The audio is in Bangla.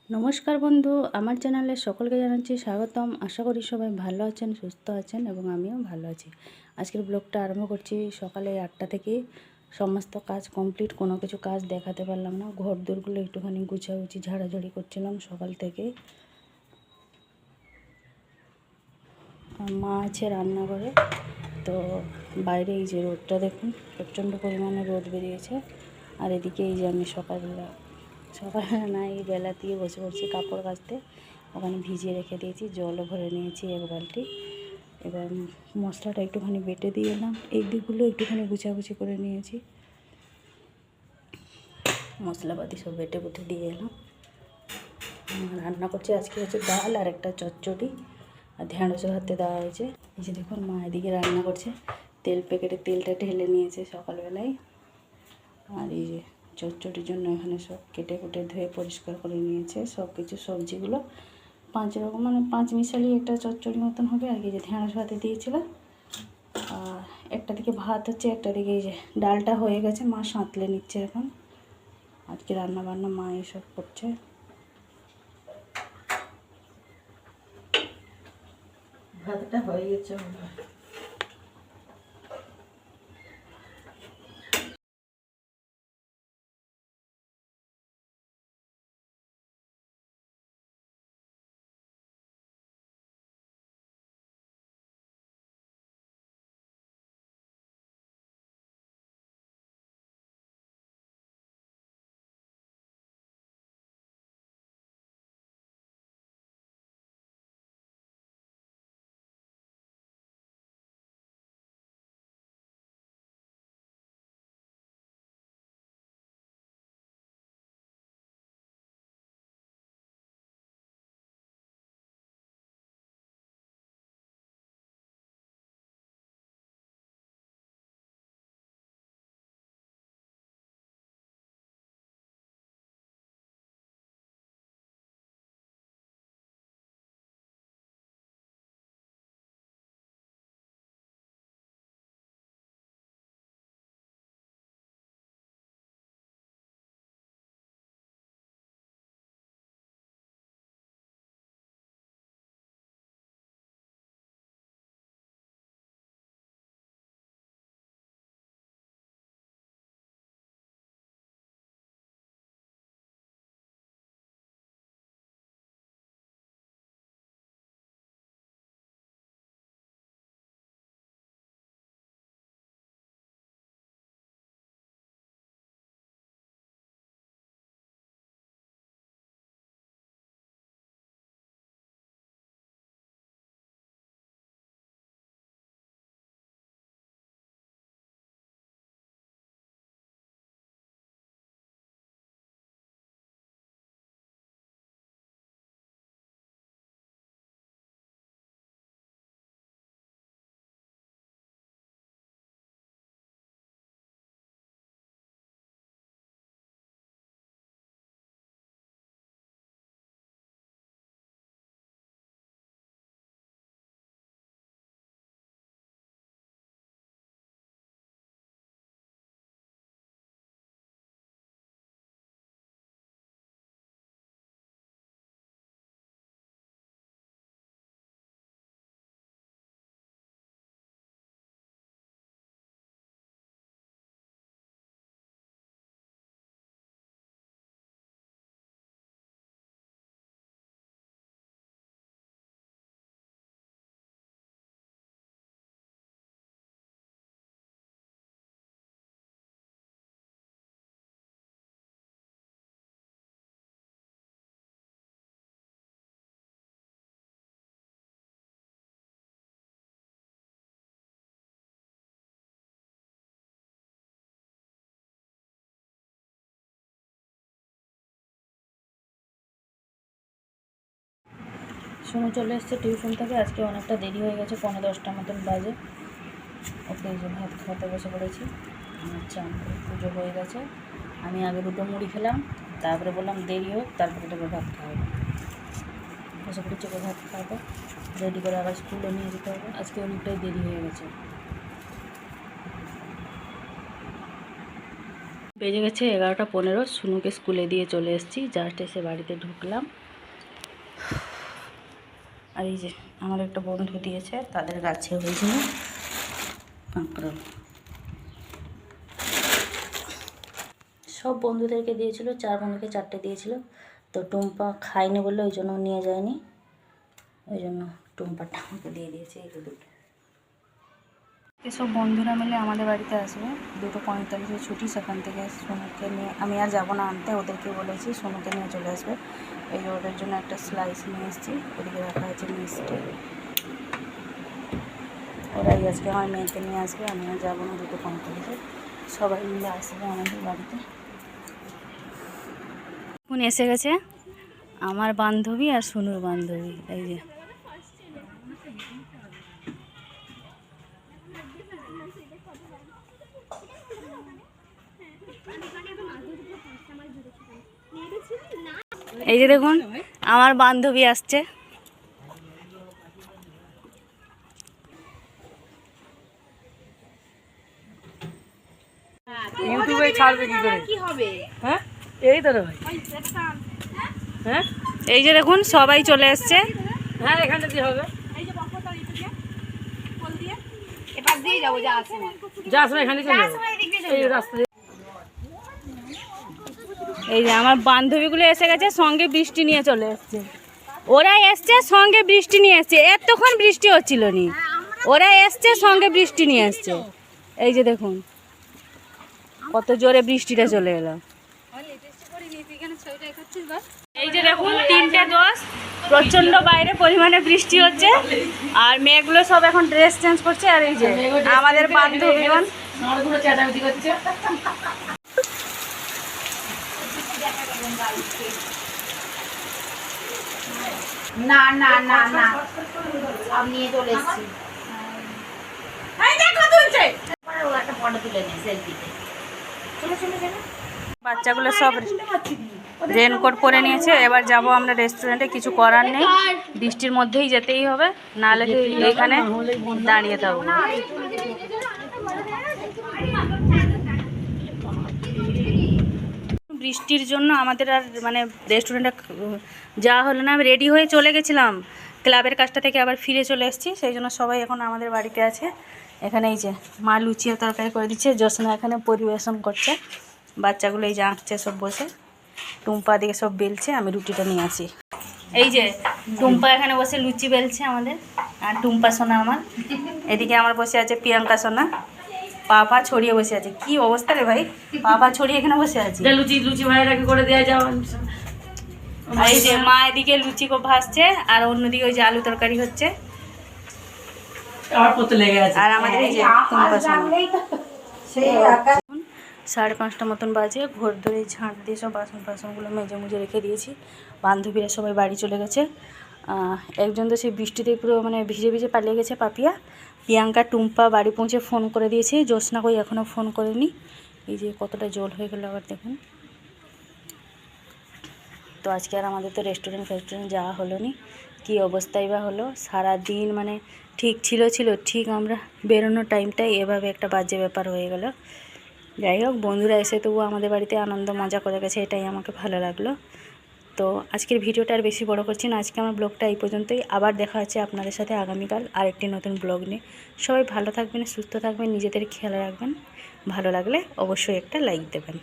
নমস্কার বন্ধু, আমার চ্যানেলে সকলকে জানাচ্ছি স্বাগতম। আশা করি সবাই ভালো আছেন, সুস্থ আছেন এবং আমিও ভালো আছি। আজকের ব্লগটা আরম্ভ করছি সকালে 8টা থেকে। সমস্ত কাজ কমপ্লিট, কোনো কিছু কাজ দেখাতে পারলাম না। ঘর দোরগুলো একটুখানি গুছাগুছি ঝাড়াঝাড়ি করছিলাম সকাল থেকে। মা আছে রান্নাঘরে, তো বাইরে এই যে রোদটা দেখুন, প্রচণ্ড পরিমাণে রোদ বেরিয়েছে। আর এদিকে এই যে আমি সকালবেলা না, এই বেলা দিয়ে বসে পড়ছি কাপড় কাচতে। ওখানে ভিজিয়ে রেখে দিয়েছি, জলও ভরে নিয়েছি 1 বালতি। এবার মশলাটা একটুখানি বেটে দিয়ে এলাম, এই দিকগুলো একটুখানি গুছাগুছি করে নিয়েছি। মশলাপাতি সব বেটে বুটে দিয়ে এলাম। রান্না করছি আজকে হচ্ছে ডাল আর একটা চচ্চড়ি, আর ঢেঁড়স ভাতে দেওয়া হয়েছে। এই যে দেখুন মা এদিকে রান্না করছে, তেল প্যাকেটে তেলটা ঢেলে নিয়েছে সকালবেলায়। আর এই যে চচ্চড়ির জন্য এখানে সব কেটে কুটে ধুয়ে পরিষ্কার করে নিয়েছে সব কিছু। সবজিগুলো 5 রকম, মানে 5 মিশালি একটা চচ্চড়ি মতন হবে আর কি। যে ঢেঁড়স ভাতে দিয়েছিল, আর একটা দিকে ভাত হচ্ছে, একটা দিকে এই যে ডালটা হয়ে গেছে, মা সাঁতলে নিচ্ছে এখন। আজকে রান্না বান্না মা এসব করছে। ভাতটা হয়ে গেছে। সোনু চলে এসছে টিউশন থেকে। আজকে অনেকটা দেরি হয়ে গেছে, 9:45 মতন বাজে। ওকে এই যে ভাত খাওয়াতে বসে পড়েছি। আমার চান করে পুজো হয়ে গেছে। আমি আগে 2টো মুড়ি খেলাম, তারপরে বললাম দেরি হোক, তারপরে তোকে ভাত খাওয়াবো। বসে পড়েছি ওকে ভাত খাওয়াতে, রেডি করে আবার স্কুলে নিয়ে যেতে হবে। আজকে অনেকটাই দেরি হয়ে গেছে। বেজে গেছে 11:15। সুনুকে স্কুলে দিয়ে চলে এসেছি, জাস্ট এসে বাড়িতে ঢুকলাম। আর এই যে আমার একটা বন্ধু দিয়েছে, তাদের গাছে হয়েছিল কাঁকড়াল। সব বন্ধুদেরকে দিয়েছিল, 4 বন্ধুকে 4টে দিয়েছিল। তো টুম্পা খায়নি বললে ওই জন্য নিয়ে যায়নি, ওই জন্য টুম্পাটা আমাকে দিয়ে দিয়েছে এই দুটো। সব বন্ধুরা মিলে আমাদের বাড়িতে আসবে, 2:45 ছুটি। সেখান থেকে সোনুকে নিয়ে আমি আর যাবো না আনতে, ওদেরকে বলেছি সোনুকে নিয়ে চলে আসবে। এই যে ওদের জন্য একটা স্লাইস নিয়ে এসেছি, ওদিকে রাখা আছে মিষ্টি। ওরাই আজকে আমার মেয়েকে নিয়ে আসবে, আমি আর যাবো না 2:45। সবাই মিলে আসবে আমাদের বাড়িতে। এখন এসে গেছে আমার বান্ধবী আর সোনুর বান্ধবী। এই যে দেখুন আমার বান্ধবী আসছে। ইউটিউবে ছাড়বে কি করে? কি হবে? হ্যাঁ, এই তো ভাই। হ্যাঁ, এই যে দেখুন সবাই চলে এসছে। হ্যাঁ, এখানে কি হবে? এখানে চলে যাবো। এই রাস্তা এই যে আমার বান্ধবীগুলো এসে গেছে, সঙ্গে বৃষ্টি নিয়ে চলে এসছে। ওরা এসছে সঙ্গে বৃষ্টি নিয়ে এসছে, এতক্ষণ বৃষ্টি হচ্ছিল নি, ওরা এসছে সঙ্গে বৃষ্টি নিয়ে এসছে। এই যে দেখুন কত জোরে বৃষ্টিটা চলে এলো। এই যে দেখুন 3:10, প্রচন্ড বাইরে পরিমাণে বৃষ্টি হচ্ছে, আর মেয়েগুলো সব এখন ড্রেস চেঞ্জ করছে। আর এই যে আমাদের বান্ধবীগণ চেঁচামেচি করছে। না না না না সব নিয়ে চলে এসেছি। একটা ফটো তুলে নে সেলফিতে। বাচ্চাগুলো সব রেনকোট পরে নিয়েছে। এবার যাব আমরা রেস্টুরেন্টে, কিছু করার নেই, বৃষ্টির মধ্যেই যেতেই হবে, নাহলে এইখানে দাঁড়িয়ে থাকবো। বৃষ্টির জন্য আমাদের আর মানে রেস্টুরেন্টে যাওয়া হলো না। আমি রেডি হয়ে চলে গেছিলাম ক্লাবের কাজটা থেকে, আবার ফিরে চলে এসেছি। সেই জন্য সবাই এখন আমাদের বাড়িতে আছে। এখানে এই যে মা লুচি আর তরকারি করে দিচ্ছে, জ্যোৎস্না এখানে পরিবেশন করছে, বাচ্চাগুলো এই যে আঁকছে সব বসে, টুম্পা দিকে সব বেলছে, আমি রুটিটা নিয়ে আসি। এই যে টুম্পা এখানে বসে লুচি বেলছে আমাদের, আর টুম্পা সোনা আমার, এদিকে আমার বসে আছে প্রিয়াঙ্কা সোনা, পাপা ছড়িয়ে বসে আছে। কি অবস্থা রে ভাই, পাপা ছড়িয়ে এখানে বসে আছে। লুচি ভাইরাকে করে দেওয়া যাবে। আর এই যে মা এদিকে লুচি ভাজছে, আর অন্যদিকে ওই যে আলু তরকারি হচ্ছে, আর আমাদের এই যে টুম্পা সোনা। 5:30 মতন বাজে, ঘর ধরে ঝাঁট দিয়ে সব বাসনগুলো মেজে মুজে রেখে দিয়েছি। বান্ধবীরা সবাই বাড়ি চলে গেছে। একজন তো সেই বৃষ্টিতে পুরো মানে ভিজে ভিজে পালিয়ে গেছে, পাপিয়া। প্রিয়াঙ্কা টুম্পা বাড়ি পৌঁছে ফোন করে দিয়েছে, জ্যোৎস্না কই এখনও ফোন করেনি। এই যে কতটা জল হয়ে গেল আবার দেখুন। তো আজকে আর আমাদের তো রেস্টুরেন্ট যাওয়া হলো নি, কী অবস্থাই বা হলো। সারা দিন মানে ঠিক ছিল ঠিক আমরা বেরোনোর টাইমটাই এভাবে একটা বাজে ব্যাপার হয়ে গেল। যাই হোক, বন্ধুরা এসে তবুও আমাদের বাড়িতে আনন্দ মজা করে গেছে, এটাই আমাকে ভালো লাগলো। তো আজকের ভিডিওটা আর বেশি বড় করছি না, আজকে আমার ব্লগটা এই পর্যন্তই। আবার দেখা হচ্ছে আপনাদের সাথে আগামীকাল আরেকটি নতুন ব্লগ নিয়ে। সবাই ভালো থাকবেন, সুস্থ থাকবেন, নিজেদের খেয়াল রাখবেন। ভালো লাগলে অবশ্যই একটা লাইক দেবেন।